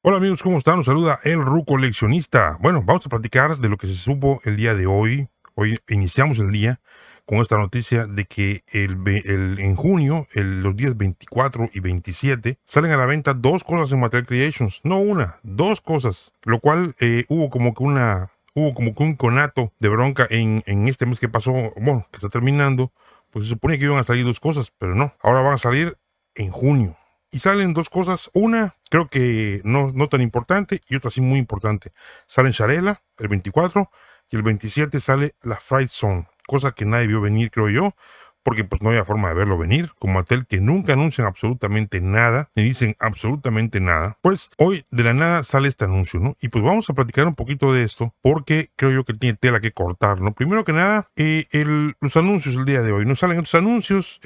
Hola amigos, ¿cómo están? Nos saluda el Ru Coleccionista. Bueno, vamos a platicar de lo que se supo el día de hoy. Hoy iniciamos el día con esta noticia de que en junio, los días 24 y 27, salen a la venta dos cosas en Mattel Creations. No una, dos cosas. Lo cual hubo como que un conato de bronca en este mes que pasó, bueno, que está terminando. Pues se supone que iban a salir dos cosas, pero no. Ahora van a salir en junio. Y salen dos cosas. Una, creo que no tan importante, y otra sí muy importante. Salen Sharela el 24 y el 27 sale la Fright Zone, cosa que nadie vio venir, creo yo, porque pues no había forma de verlo venir, como Mattel, que nunca anuncian absolutamente nada, ni dicen absolutamente nada. Pues hoy de la nada sale este anuncio, ¿no? Y pues vamos a platicar un poquito de esto, porque creo yo que tiene tela que cortar, ¿no? Primero que nada, los anuncios el día de hoy, ¿no? Salen estos anuncios,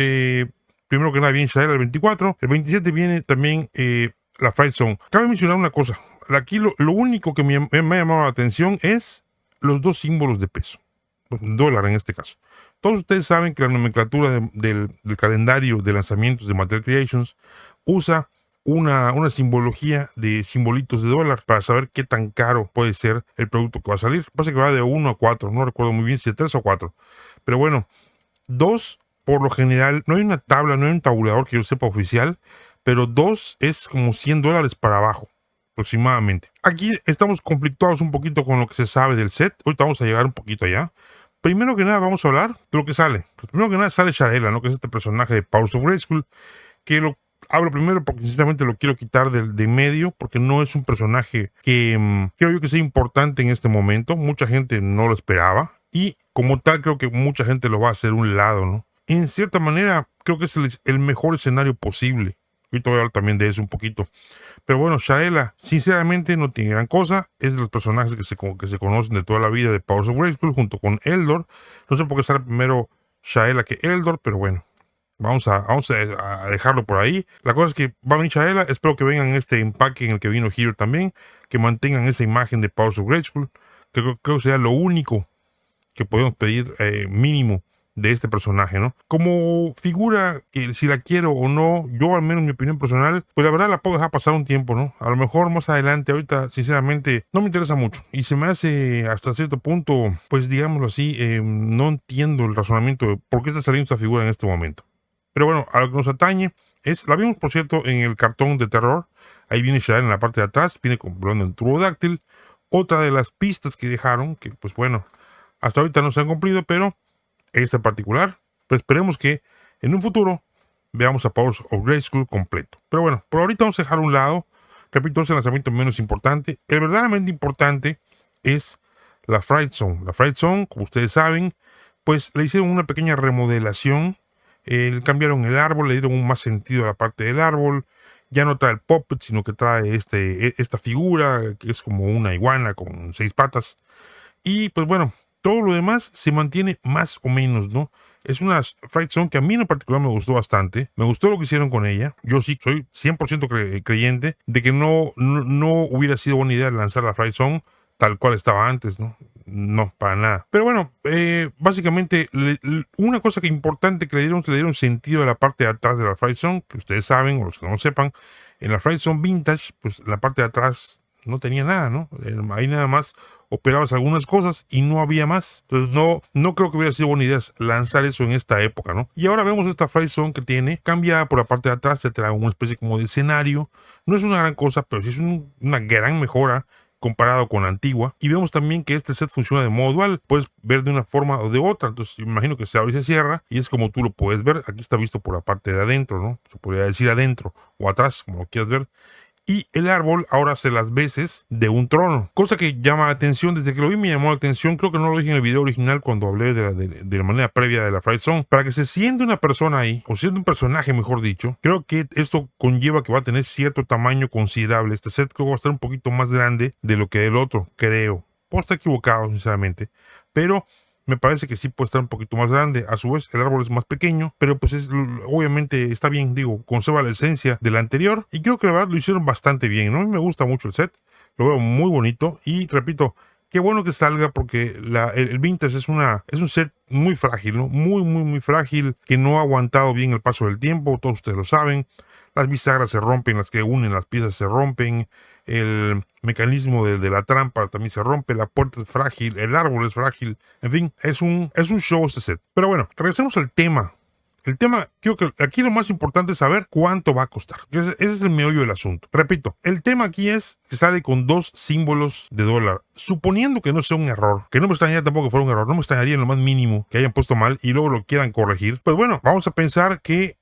primero que nada viene Shadell el 24, el 27 viene también la Fright Zone. Cabe mencionar una cosa, aquí lo único que me ha llamado la atención es los dos símbolos de peso, dólar en este caso. Todos ustedes saben que la nomenclatura del calendario de lanzamientos de Mattel Creations usa una simbología de simbolitos de dólar para saber qué tan caro puede ser el producto que va a salir. Pasa que va de 1 a 4, no recuerdo muy bien si de 3 o 4. Pero bueno, 2 por lo general, no hay una tabla, no hay un tabulador que yo sepa oficial, pero 2 es como $100 para abajo, aproximadamente. Aquí estamos conflictuados un poquito con lo que se sabe del set. Ahorita vamos a llegar un poquito allá. Primero que nada, vamos a hablar de lo que sale. Pues primero que nada sale Sharela, ¿no? Que es este personaje de Powers of Grayskull, que lo hablo primero porque sinceramente lo quiero quitar de medio, porque no es un personaje que creo yo que sea importante en este momento. Mucha gente no lo esperaba, y como tal creo que mucha gente lo va a hacer un lado, ¿no? En cierta manera, creo que es el mejor escenario posible. Ahorita voy a hablar también de eso un poquito. Pero bueno, Shaela, sinceramente, no tiene gran cosa. Es de los personajes que se conocen de toda la vida de Powers of Grayskull, junto con Eldor. No sé por qué sale primero Shaela que Eldor, pero bueno. Vamos a dejarlo por ahí. La cosa es que va a venir Shaela. Espero que vengan en este empaque en el que vino Hero también. Que mantengan esa imagen de Powers of Grayskull. Creo que sería lo único que podemos pedir mínimo de este personaje, ¿no? Como figura, que si la quiero o no, yo al menos mi opinión personal, pues la verdad la puedo dejar pasar un tiempo, ¿no? A lo mejor más adelante, ahorita sinceramente no me interesa mucho y se me hace hasta cierto punto, pues digámoslo así, no entiendo el razonamiento de por qué está saliendo esta figura en este momento. Pero bueno, a lo que nos atañe la vimos por cierto en el cartón de terror. Ahí viene Shadell en la parte de atrás, viene comprando el Turbodáctil. Otra de las pistas que dejaron, que pues bueno, hasta ahorita no se han cumplido, pero esta particular, pues esperemos que en un futuro veamos a Powers of Grayskull completo. Pero bueno, por ahorita vamos a dejar a un lado, repito, es el lanzamiento menos importante. El verdaderamente importante es la Fright Zone. La Fright Zone, como ustedes saben, pues le hicieron una pequeña remodelación. Cambiaron el árbol, le dieron un más sentido a la parte del árbol. Ya no trae el puppet, sino que trae esta figura que es como una iguana con 6 patas. Y pues bueno, todo lo demás se mantiene más o menos, ¿no? Es una Fright Zone que a mí en particular me gustó bastante. Me gustó lo que hicieron con ella. Yo sí soy 100% creyente de que no hubiera sido buena idea lanzar la Fright Zone tal cual estaba antes, ¿no? No, para nada. Pero bueno, básicamente una cosa que importante que le dieron sentido a la parte de atrás de la Fright Zone, que ustedes saben, o los que no sepan, en la Fright Zone Vintage, pues la parte de atrás no tenía nada, ¿no? Ahí nada más operabas algunas cosas y no había más. Entonces no creo que hubiera sido buena idea lanzar eso en esta época, ¿no? Y ahora vemos esta Fright Zone que tiene, cambia por la parte de atrás, te trae una especie como de escenario. No es una gran cosa, pero sí es una gran mejora comparado con la antigua. Y vemos también que este set funciona de modo dual, puedes ver de una forma o de otra. Entonces imagino que se abre y se cierra, y es como tú lo puedes ver. Aquí está visto por la parte de adentro, ¿no? Se podría decir adentro o atrás, como lo quieras ver. Y el árbol ahora hace las veces de un trono, cosa que llama la atención. Desde que lo vi me llamó la atención. Creo que no lo dije en el video original cuando hablé de la manera previa de la Fright Zone. Para que se siente una persona ahí, o siente un personaje mejor dicho, creo que esto conlleva que va a tener cierto tamaño considerable. Este set creo que va a estar un poquito más grande de lo que el otro, creo. Puedo estar equivocado sinceramente, pero me parece que sí puede estar un poquito más grande. A su vez, el árbol es más pequeño, pero pues obviamente está bien, digo, conserva la esencia del anterior, y creo que la verdad lo hicieron bastante bien, ¿no? A mí me gusta mucho el set, lo veo muy bonito, y repito, qué bueno que salga, porque el Vintage es un set muy frágil, ¿no? Muy frágil, que no ha aguantado bien el paso del tiempo, todos ustedes lo saben. Las bisagras se rompen, las que unen las piezas se rompen. el mecanismo de la trampa también se rompe, la puerta es frágil, el árbol es frágil, en fin, es un show este set. Pero bueno, regresemos al tema. El tema, creo que aquí lo más importante es saber cuánto va a costar. Ese es el meollo del asunto. Repito, el tema aquí es que sale con 2 símbolos de dólar. Suponiendo que no sea un error, que no me extrañaría tampoco que fuera un error, no me extrañaría en lo más mínimo que hayan puesto mal y luego lo quieran corregir. Pues bueno, vamos a pensar que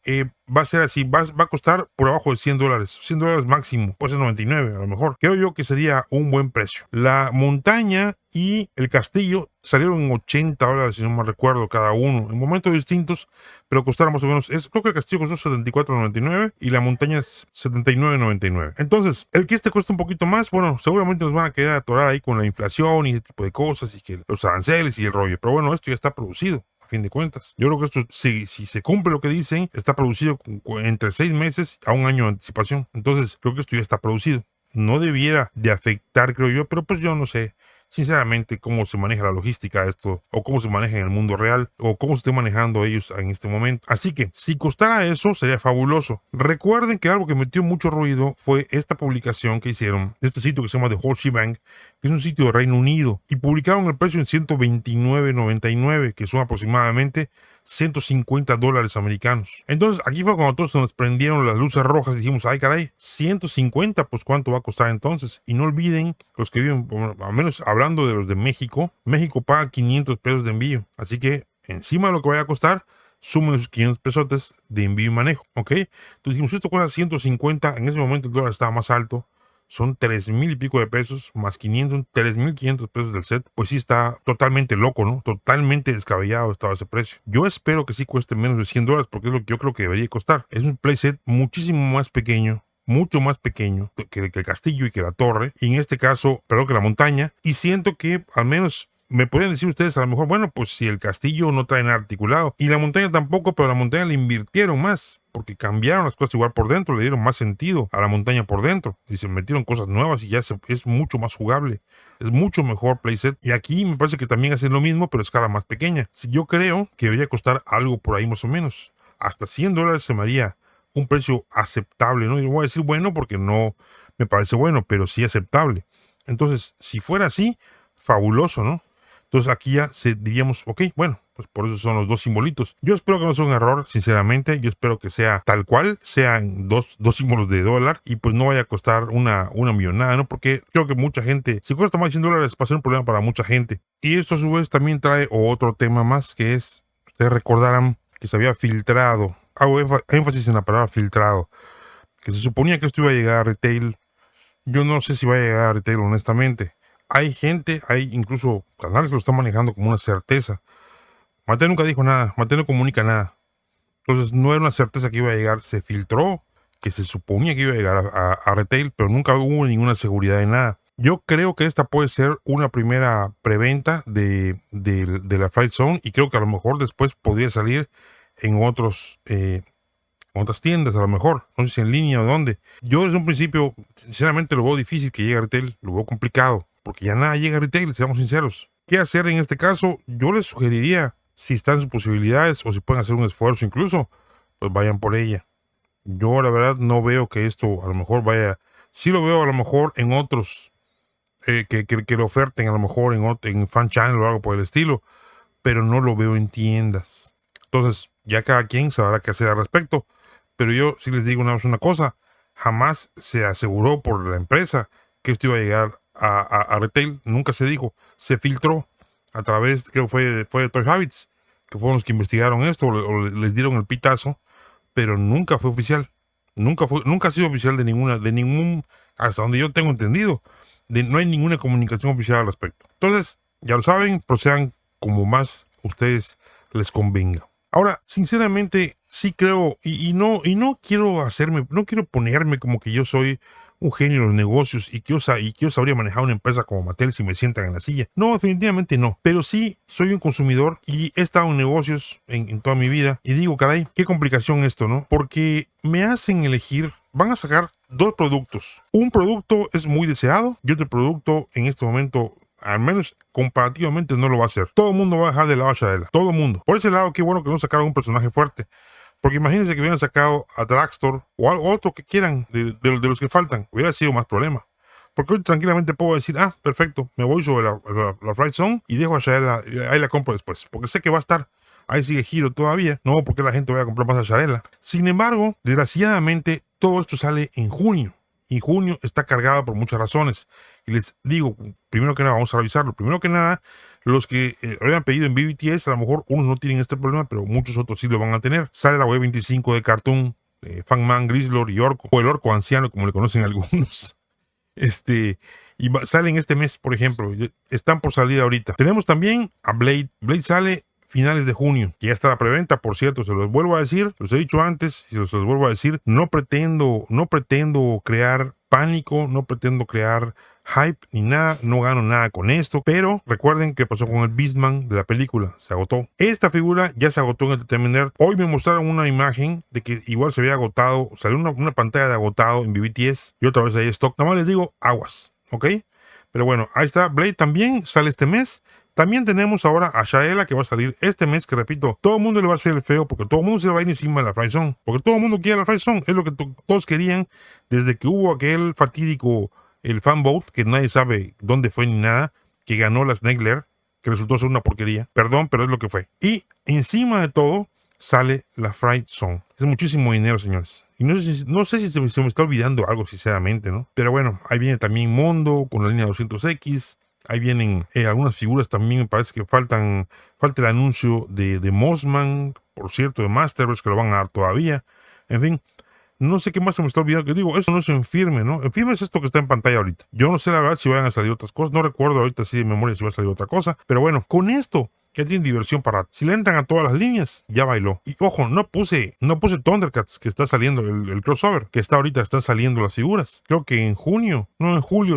va a ser así, va a costar por abajo de $100, $100 máximo, puede ser 99 a lo mejor. Creo yo que sería un buen precio. La montaña y el castillo salieron en $80, si no me recuerdo, cada uno, en momentos distintos, pero costaron más o menos, creo que el castillo costó $74.99 y la montaña $79.99. Entonces, el que cuesta un poquito más, bueno, seguramente nos van a querer atorar ahí con la inflación y ese tipo de cosas y que los aranceles y el rollo, pero bueno, esto ya está producido. A fin de cuentas, yo creo que esto, si se cumple lo que dicen, está producido entre 6 meses a un año de anticipación. Entonces, creo que esto ya está producido. No debiera de afectar, creo yo, pero pues yo no sé sinceramente cómo se maneja la logística de esto, o cómo se maneja en el mundo real, o cómo se estén manejando ellos en este momento. Así que, si costara eso, sería fabuloso. Recuerden que algo que metió mucho ruido fue esta publicación que hicieron de este sitio que se llama The Whole Shebang, que es un sitio de Reino Unido, y publicaron el precio en $129.99, que son aproximadamente $150 americanos. Entonces aquí fue cuando todos nos prendieron las luces rojas y dijimos, ay caray, 150, pues cuánto va a costar entonces. Y no olviden, los que viven, al menos hablando de los de México, México paga $500 de envío, así que encima de lo que vaya a costar, sumen esos 500 pesotes de envío y manejo, ¿ok? Entonces dijimos, esto cuesta 150, en ese momento el dólar estaba más alto, son 3,000 y pico de pesos, más 500, 3,500 pesos del set. Pues sí está totalmente loco, ¿no? Totalmente descabellado estaba ese precio. Yo espero que sí cueste menos de $100, porque es lo que yo creo que debería costar. Es un playset muchísimo más pequeño, mucho más pequeño que el castillo y que la torre, y en este caso, perdón, que la montaña, y siento que al menos me podrían decir ustedes a lo mejor, bueno, pues si el castillo no trae nada articulado y la montaña tampoco, pero la montaña le invirtieron más porque cambiaron las cosas igual por dentro, le dieron más sentido a la montaña por dentro y se metieron cosas nuevas y ya es mucho más jugable, es mucho mejor playset. Y aquí me parece que también hacen lo mismo, pero a escala más pequeña. Yo creo que debería costar algo por ahí más o menos, hasta $100 se me haría un precio aceptable, ¿no? Yo voy a decir bueno porque no me parece bueno, pero sí aceptable. Entonces, si fuera así, fabuloso, ¿no? Entonces aquí ya diríamos, ok, bueno, pues por eso son los 2 simbolitos. Yo espero que no sea un error, sinceramente. Yo espero que sea tal cual, sean dos símbolos de dólar y pues no vaya a costar una millonada, ¿no? Porque creo que mucha gente, si cuesta más de $100, va a ser un problema para mucha gente. Y esto a su vez también trae otro tema más, que es, ustedes recordarán que se había filtrado, hago énfasis en la palabra filtrado, que se suponía que esto iba a llegar a retail. Yo no sé si va a llegar a retail, honestamente. Hay gente, hay incluso canales que lo están manejando como una certeza. Mattel nunca dijo nada, Mattel no comunica nada. Entonces no era una certeza que iba a llegar, se filtró que se suponía que iba a llegar a retail, pero nunca hubo ninguna seguridad de nada. Yo creo que esta puede ser una primera preventa de la Fright Zone y creo que a lo mejor después podría salir en otras tiendas, a lo mejor, no sé si en línea o dónde. Yo desde un principio, sinceramente, lo veo difícil que llegue a retail, lo veo complicado, porque ya nada llega a retail, seamos sinceros. ¿Qué hacer en este caso? Yo les sugeriría, si están sus posibilidades o si pueden hacer un esfuerzo incluso, pues vayan por ella. Yo la verdad no veo que esto a lo mejor vaya, sí lo veo a lo mejor en otros, que lo oferten a lo mejor en Fan Channel o algo por el estilo, pero no lo veo en tiendas. Entonces ya cada quien sabrá qué hacer al respecto. Pero yo sí les digo una cosa, jamás se aseguró por la empresa que esto iba a llegar a retail, nunca se dijo, se filtró a través, creo que fue de Toy Habits, que fueron los que investigaron esto o les dieron el pitazo, pero nunca fue oficial, nunca ha sido oficial de ningún, hasta donde yo tengo entendido, no hay ninguna comunicación oficial al respecto. Entonces, ya lo saben, procedan como más ustedes les convenga. Ahora, sinceramente, sí creo, y no quiero no quiero ponerme como que yo soy un genio de los negocios y que yo sabría manejar una empresa como Mattel si me sientan en la silla. No, definitivamente no. Pero sí soy un consumidor y he estado en negocios en toda mi vida y digo, caray, qué complicación esto, ¿no? Porque me hacen elegir, van a sacar 2 productos. Un producto es muy deseado y otro producto en este momento, al menos comparativamente, no lo va a hacer. Todo el mundo va a dejar de lado a Shadela. Todo el mundo. Por ese lado, qué bueno que no sacaron un personaje fuerte. Porque imagínense que hubieran sacado a Dragstore o otro que quieran de los que faltan. Hubiera sido más problema. Porque hoy tranquilamente puedo decir, perfecto, me voy sobre la Fright Zone y dejo a Sharela, ahí la compro después, porque sé que va a estar. Ahí sigue giro todavía, no porque la gente vaya a comprar más a Sharela. Sin embargo, desgraciadamente, todo esto sale en junio. Y junio está cargado por muchas razones. Y les digo, primero que nada, vamos a revisarlo. Primero que nada, los que lo habían pedido en BBTS, a lo mejor unos no tienen este problema, pero muchos otros sí lo van a tener. Sale la web 25 de Cartoon, Fangman, Grizzlord y Orco, o el Orco anciano, como le conocen algunos. Y salen este mes, por ejemplo. Están por salir ahorita. Tenemos también a Blade. Blade sale finales de junio, que ya está la preventa, por cierto, se los vuelvo a decir, los he dicho antes y se los vuelvo a decir, no pretendo crear pánico, no pretendo crear hype ni nada, no gano nada con esto, pero recuerden que pasó con el Beastman de la película, se agotó. Esta figura ya se agotó en el Entertainment Earth. Hoy me mostraron una imagen de que igual se había agotado, salió una pantalla de agotado en BBTS y otra vez ahí stock. Nada más les digo, aguas, ¿ok? Pero bueno, ahí está, Blade también sale este mes. También tenemos ahora a Sharela, que va a salir este mes, que repito, todo el mundo le va a hacer el feo, porque todo el mundo se le va a ir encima de la Fright Zone, porque todo el mundo quiere la Fright Zone, es lo que todos querían desde que hubo aquel fatídico, el fan vote, que nadie sabe dónde fue ni nada, que ganó la Snake Lair, que resultó ser una porquería, perdón, pero es lo que fue. Y encima de todo sale la Fright Zone. Es muchísimo dinero, señores. Y no sé si se me está olvidando algo, sinceramente, ¿no? Pero bueno, ahí viene también Mondo con la línea 200X. Ahí vienen algunas figuras también, me parece que falta el anuncio de Mossman, por cierto, de Masterverse, que lo van a dar todavía. En fin, no sé qué más se me está olvidando. Que digo, eso no es en firme, ¿no? En firme es esto que está en pantalla ahorita. Yo no sé la verdad si vayan a salir otras cosas. No recuerdo ahorita así de memoria si va a salir otra cosa. Pero bueno, con esto ya tienen diversión para rato. Si le entran a todas las líneas, ya bailó. Y ojo, no puse Thundercats, que está saliendo el crossover, que está ahorita, están saliendo las figuras. Creo que en julio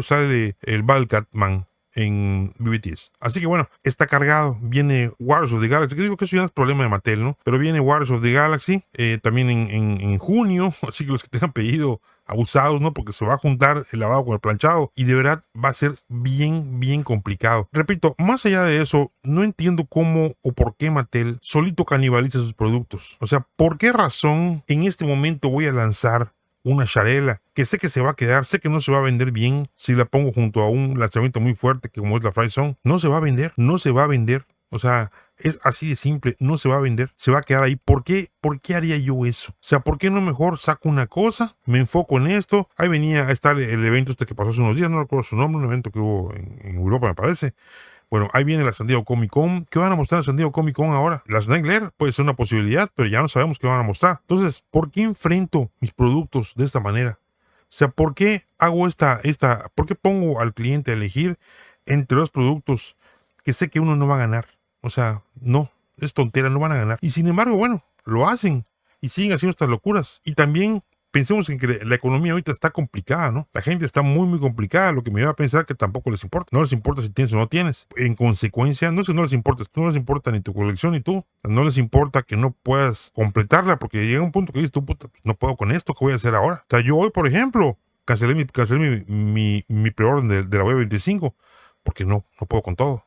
sale el Batcat-Man en BBTS. Así que bueno, está cargado. Viene Warriors of the Galaxy, que digo que eso ya no es problema de Mattel, ¿no? Pero viene Warriors of the Galaxy también en junio. Así que los que tengan pedido, abusados, ¿no? Porque se va a juntar el lavado con el planchado y de verdad va a ser bien complicado. Repito, más allá de eso, no entiendo cómo o por qué Mattel solito canibaliza sus productos. O sea, ¿por qué razón en este momento voy a lanzar una Sharela que sé que se va a quedar, sé que no se va a vender bien si la pongo junto a un lanzamiento muy fuerte que como es la Fright Zone? No se va a vender. O sea, es así de simple, no se va a vender, se va a quedar ahí. ¿Por qué haría yo eso? O sea, ¿por qué no mejor saco una cosa, me enfoco en esto? Ahí está el evento que pasó hace unos días, no recuerdo su nombre, un evento que hubo en Europa, me parece. Bueno, ahí viene la San Diego Comic Con. ¿Qué van a mostrar en San Diego Comic Con ahora? La Snake Lair puede ser una posibilidad, pero ya no sabemos qué van a mostrar. Entonces, ¿por qué enfrento mis productos de esta manera? O sea, ¿por qué hago por qué pongo al cliente a elegir entre los productos que sé que uno no va a ganar? O sea, no, es tontera, no van a ganar. Y sin embargo, bueno, lo hacen y siguen haciendo estas locuras. Y también pensemos en que la economía ahorita está complicada, ¿no? La gente está muy complicada, lo que me lleva a pensar que tampoco les importa. No les importa si tienes o no tienes. En consecuencia, no es que no les importa, no les importa ni tu colección ni tú. No les importa que no puedas completarla porque llega un punto que dices tú, puta, pues no puedo con esto, ¿qué voy a hacer ahora? O sea, yo hoy, por ejemplo, cancelé mi preorden de la web 25 porque no puedo con todo.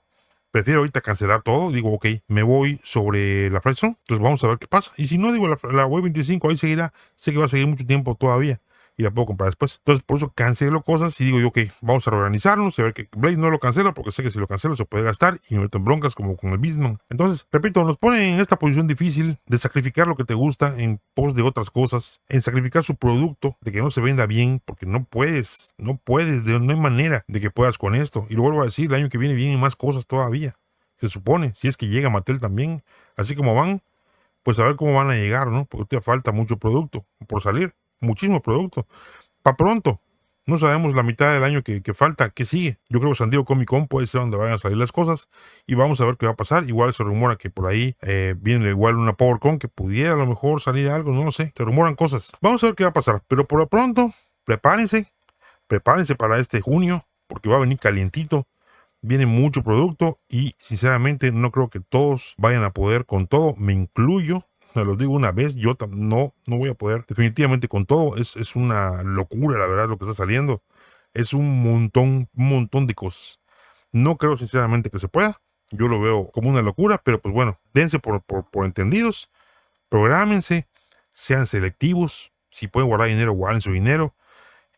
Prefiero ahorita cancelar todo, digo, ok, me voy sobre la Fright Zone, entonces vamos a ver qué pasa. Y si no, digo, la web 25 ahí seguirá, sé que va a seguir mucho tiempo todavía y la puedo comprar después. Entonces, por eso cancelo cosas y digo yo, ok, vamos a reorganizarnos, a ver que Blade no lo cancela, porque sé que si lo cancelo se puede gastar y me meto en broncas como con el Beastman. Entonces, repito, nos pone en esta posición difícil de sacrificar lo que te gusta en pos de otras cosas, en sacrificar su producto, de que no se venda bien, porque no puedes, no hay manera de que puedas con esto. Y lo vuelvo a decir, el año que viene vienen más cosas todavía. Se supone, si es que llega Mattel también, así como van, pues a ver cómo van a llegar, ¿no? Porque todavía falta mucho producto por salir, muchísimo producto. Para pronto, no sabemos la mitad del año que falta, que sigue. Yo creo que San Diego Comic Con puede ser donde vayan a salir las cosas y vamos a ver qué va a pasar. Igual se rumora que por ahí viene igual una PowerCon que pudiera a lo mejor salir algo, no lo sé. Se rumoran cosas. Vamos a ver qué va a pasar, pero por lo pronto, prepárense para este junio, porque va a venir calientito. Viene mucho producto y sinceramente no creo que todos vayan a poder con todo, me incluyo, se los digo una vez, yo no voy a poder definitivamente con todo, es una locura la verdad lo que está saliendo, es un montón de cosas. No creo sinceramente que se pueda, yo lo veo como una locura, pero pues bueno, dense por entendidos, prográmense, sean selectivos, si pueden guardar dinero, guarden su dinero.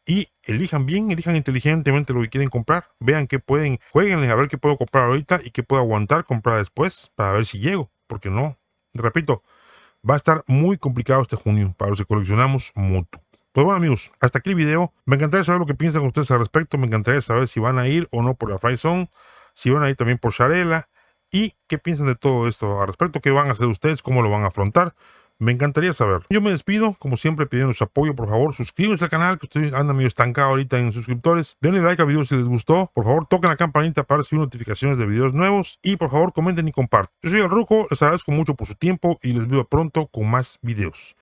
y elijan bien, elijan inteligentemente lo que quieren comprar, vean qué pueden, jueguenle a ver qué puedo comprar ahorita y qué puedo aguantar comprar después para ver si llego, porque no, repito, va a estar muy complicado este junio para los que coleccionamos moto. Pues bueno, amigos, hasta aquí el video. Me encantaría saber lo que piensan ustedes al respecto. Me encantaría saber si van a ir o no por la Fry Zone, si van a ir también por Sharela y qué piensan de todo esto al respecto, qué van a hacer ustedes, cómo lo van a afrontar. Me encantaría saber. Yo me despido, como siempre, pidiendo su apoyo. Por favor, suscríbanse al canal, que usted anda medio estancado ahorita en suscriptores. Denle like al video si les gustó. Por favor, toquen la campanita para recibir notificaciones de videos nuevos. Y por favor, comenten y compartan. Yo soy el Ruco, les agradezco mucho por su tiempo y les veo pronto con más videos.